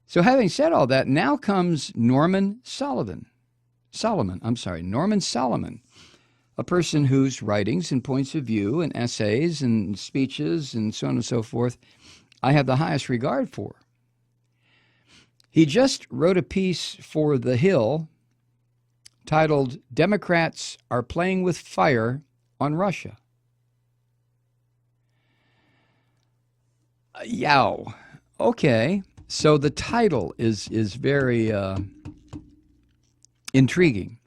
So having said all that, now comes Norman Solomon, a person whose writings and points of view and essays and speeches and so on and so forth I have the highest regard for. He just wrote a piece for The Hill titled, "Democrats Are Playing with Fire on Russia." Yow. Okay, so the title is very intriguing.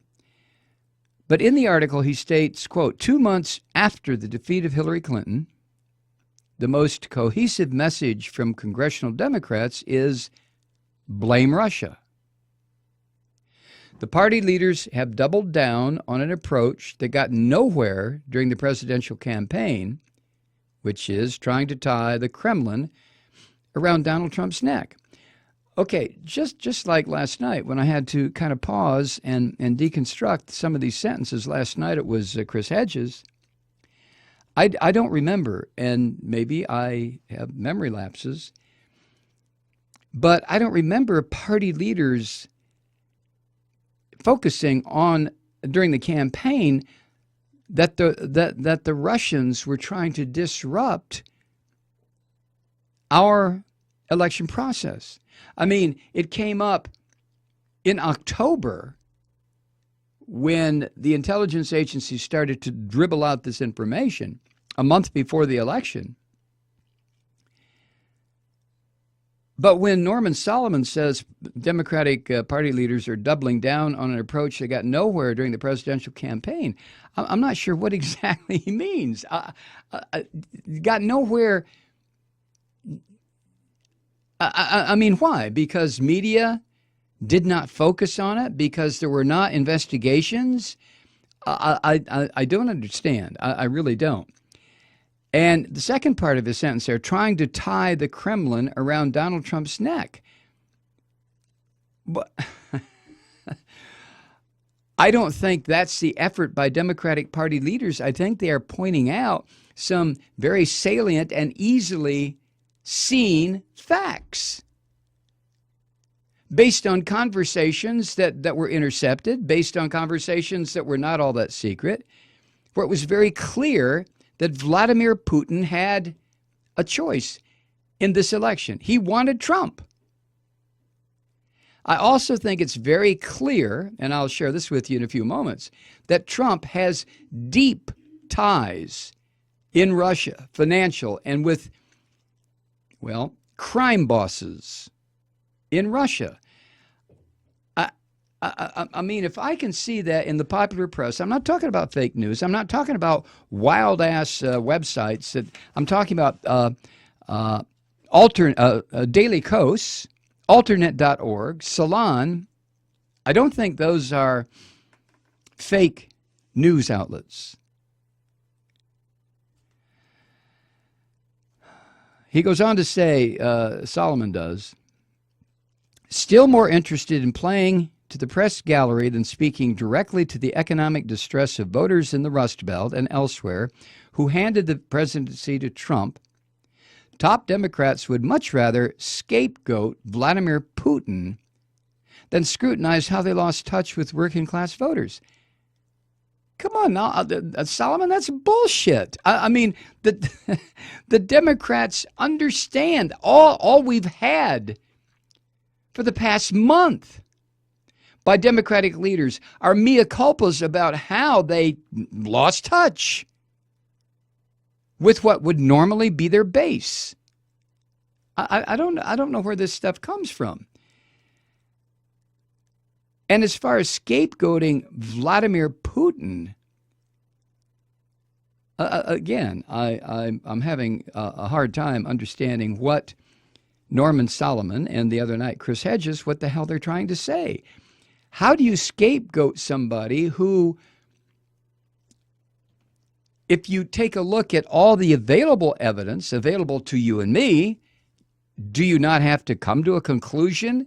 But in the article, he states, quote, 2 months after the defeat of Hillary Clinton, the most cohesive message from congressional Democrats is blame Russia. The party leaders have doubled down on an approach that got nowhere during the presidential campaign, which is trying to tie the Kremlin around Donald Trump's neck. Okay, just like last night when I had to kind of pause and deconstruct some of these sentences. Last night it was Chris Hedges. I don't remember, and maybe I have memory lapses, but I don't remember party leaders focusing on, during the campaign, that the Russians were trying to disrupt our election process. I mean, it came up in October when the intelligence agencies started to dribble out this information a month before the election. But when Norman Solomon says Democratic Party leaders are doubling down on an approach that got nowhere during the presidential campaign, I'm not sure what exactly he means. Got nowhere. I mean, why? Because media did not focus on it? Because there were not investigations? I don't understand. I really don't. And the second part of his sentence there, trying to tie the Kremlin around Donald Trump's neck. But I don't think that's the effort by Democratic Party leaders. I think they are pointing out some very salient and easily seen facts based on conversations that were intercepted, based on conversations that were not all that secret, where it was very clear that Vladimir Putin had a choice in this election. He wanted Trump. I also think it's very clear, and I'll share this with you in a few moments, that Trump has deep ties in Russia, financial, and with, well, crime bosses in Russia. I mean, if I can see that in the popular press, I'm not talking about fake news. I'm not talking about wild-ass websites. I'm talking about Daily Kos, alternate.org, Salon. I don't think those are fake news outlets. He goes on to say, Solomon does, still more interested in playing to the press gallery than speaking directly to the economic distress of voters in the Rust Belt and elsewhere who handed the presidency to Trump, top Democrats would much rather scapegoat Vladimir Putin than scrutinize how they lost touch with working-class voters. Come on now, Solomon, that's bullshit. I mean, the Democrats understand all we've had for the past month by Democratic leaders are mea culpas about how they lost touch with what would normally be their base. I don't know where this stuff comes from. And as far as scapegoating Vladimir Putin, again, I'm having a hard time understanding what Norman Solomon and the other night Chris Hedges, what the hell they're trying to say. How do you scapegoat somebody who, if you take a look at all the available evidence available to you and me, do you not have to come to a conclusion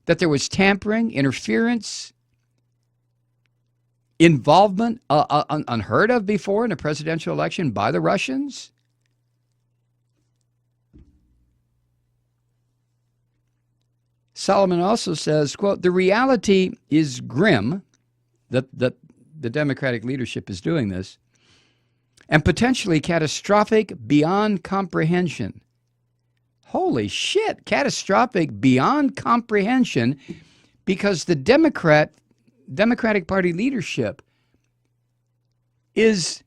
that there was tampering, interference, involvement unheard of before in a presidential election by the Russians? Solomon also says, quote, the reality is grim that the Democratic leadership is doing this, and potentially catastrophic beyond comprehension. Holy shit, catastrophic beyond comprehension, because the Democratic Party leadership is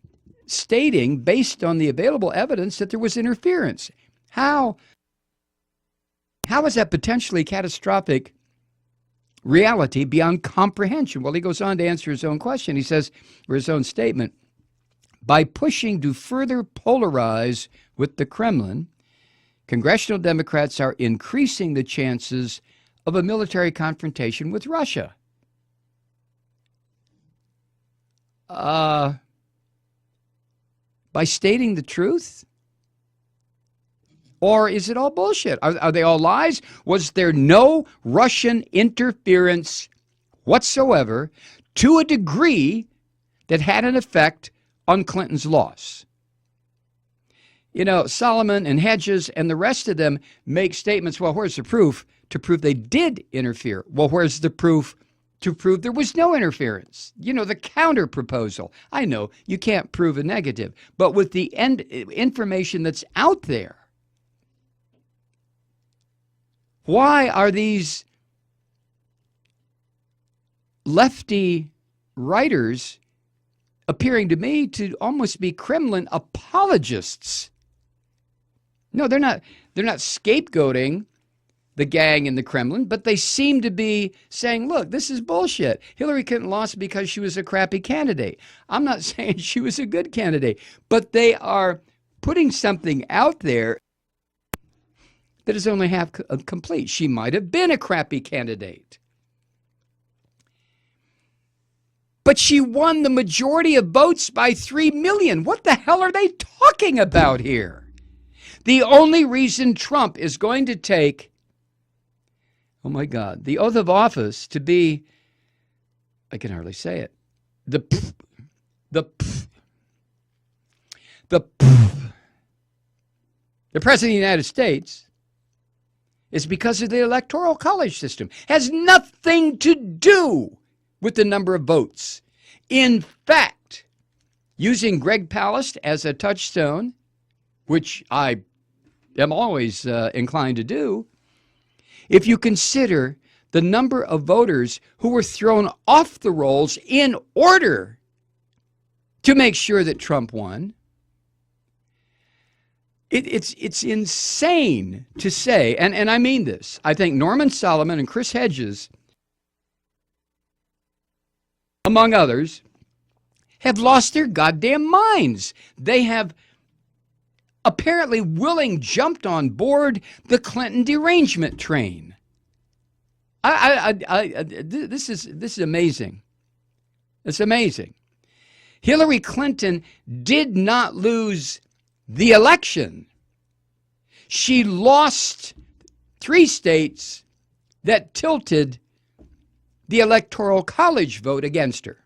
stating, based on the available evidence, that there was interference. How is that potentially catastrophic reality beyond comprehension? Well, he goes on to answer his own question. He says, or his own statement, by pushing to further polarize with the Kremlin, congressional Democrats are increasing the chances of a military confrontation with Russia. By stating the truth? Or is it all bullshit? Are they all lies? Was there no Russian interference whatsoever to a degree that had an effect on Clinton's loss? You know, Solomon and Hedges and the rest of them make statements, well, where's the proof to prove they did interfere? Well, where's the proof to prove there was no interference? You know, the counter proposal. I know you can't prove a negative, but with the information that's out there, why are these lefty writers appearing to me to almost be Kremlin apologists? No, they're not scapegoating the gang in the Kremlin, but they seem to be saying, look, this is bullshit. Hillary Clinton lost because she was a crappy candidate. I'm not saying she was a good candidate, but they are putting something out there that is only half complete. She might have been a crappy candidate, but she won the majority of votes by 3 million. What the hell are they talking about here? The only reason Trump is going to take, oh my God, the oath of office to be, I can hardly say it, the President of the United States, is because of the Electoral College system. Has nothing to do with the number of votes. In fact, using Greg Palast as a touchstone, which I am always inclined to do, if you consider the number of voters who were thrown off the rolls in order to make sure that Trump won, it's insane to say, and I mean this. I think Norman Solomon and Chris Hedges, among others, have lost their goddamn minds. They have apparently jumped on board the Clinton derangement train. This is amazing. It's amazing. Hillary Clinton did not lose the election. She lost 3 states that tilted the Electoral College vote against her.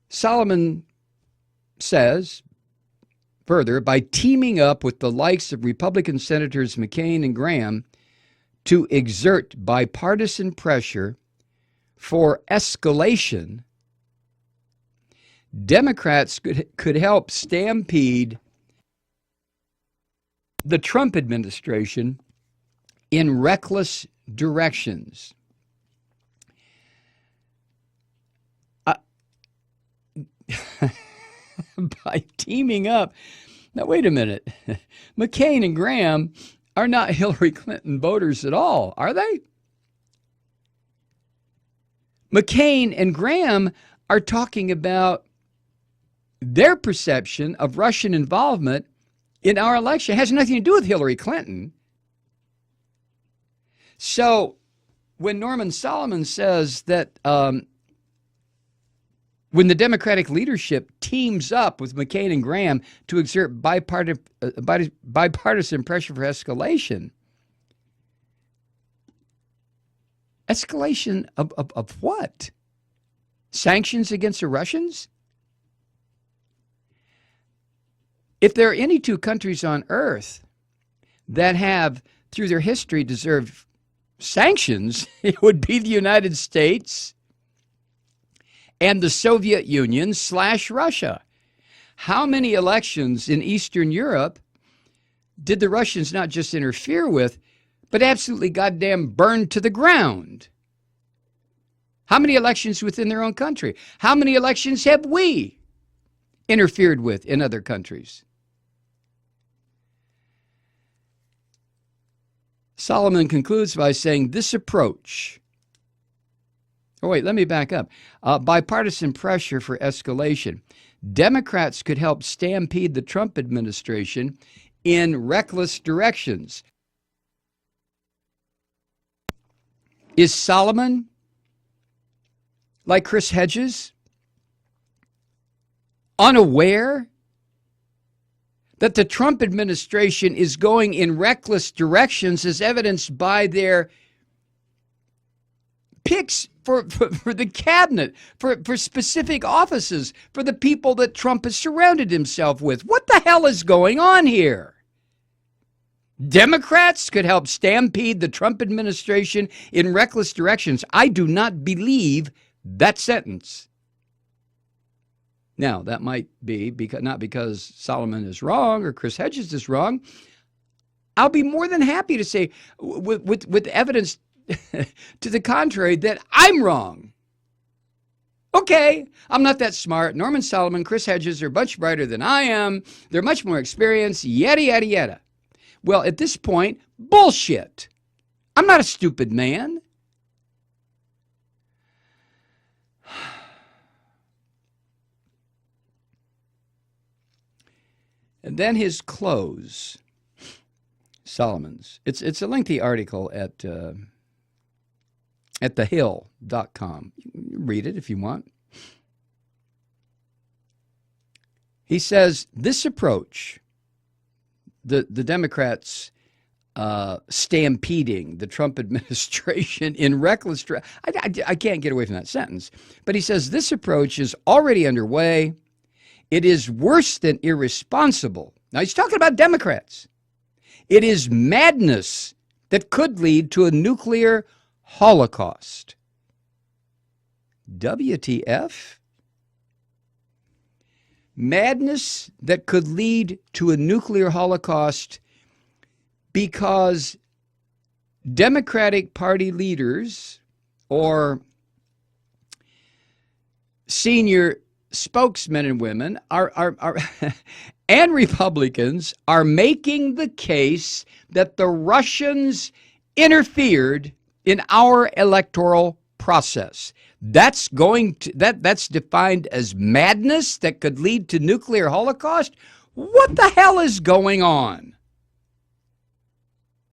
Solomon says, further, by teaming up with the likes of Republican Senators McCain and Graham to exert bipartisan pressure for escalation, Democrats could help stampede the Trump administration in reckless directions. By teaming up. Now, wait a minute. McCain and Graham are not Hillary Clinton voters at all, are they? McCain and Graham are talking about their perception of Russian involvement in our election. It has nothing to do with Hillary Clinton. So when Norman Solomon says that when the Democratic leadership teams up with McCain and Graham to exert bipartisan pressure for escalation of what? Sanctions against the Russians? If there are any two countries on earth that have, through their history, deserved sanctions, it would be the United States and the Soviet Union / Russia. How many elections in Eastern Europe did the Russians not just interfere with, but absolutely goddamn burn to the ground? How many elections within their own country? How many elections have we interfered with in other countries? Solomon concludes by saying this approach, let me back up. Bipartisan pressure for escalation. Democrats could help stampede the Trump administration in reckless directions. Is Solomon, like Chris Hedges, unaware that the Trump administration is going in reckless directions as evidenced by their picks for the cabinet, for specific offices, for the people that Trump has surrounded himself with? What the hell is going on here? Democrats could help stampede the Trump administration in reckless directions. I do not believe that sentence. Now, that might be not because Solomon is wrong or Chris Hedges is wrong. I'll be more than happy to say, with evidence to the contrary, that I'm wrong. Okay, I'm not that smart. Norman Solomon, Chris Hedges are much brighter than I am. They're much more experienced, yada, yada, yada. Well, at this point, bullshit. I'm not a stupid man. And then his close, Solomon's. It's a lengthy article at thehill.com. You can read it if you want. He says this approach, the Democrats stampeding the Trump administration in reckless I can't get away from that sentence. But he says this approach is already underway. It is worse than irresponsible. Now, he's talking about Democrats. It is madness that could lead to a nuclear holocaust. WTF? Madness that could lead to a nuclear holocaust because Democratic Party leaders or senior spokesmen and women are and Republicans are making the case that the Russians interfered in our electoral process. That's defined as madness that could lead to nuclear holocaust. What the hell is going on?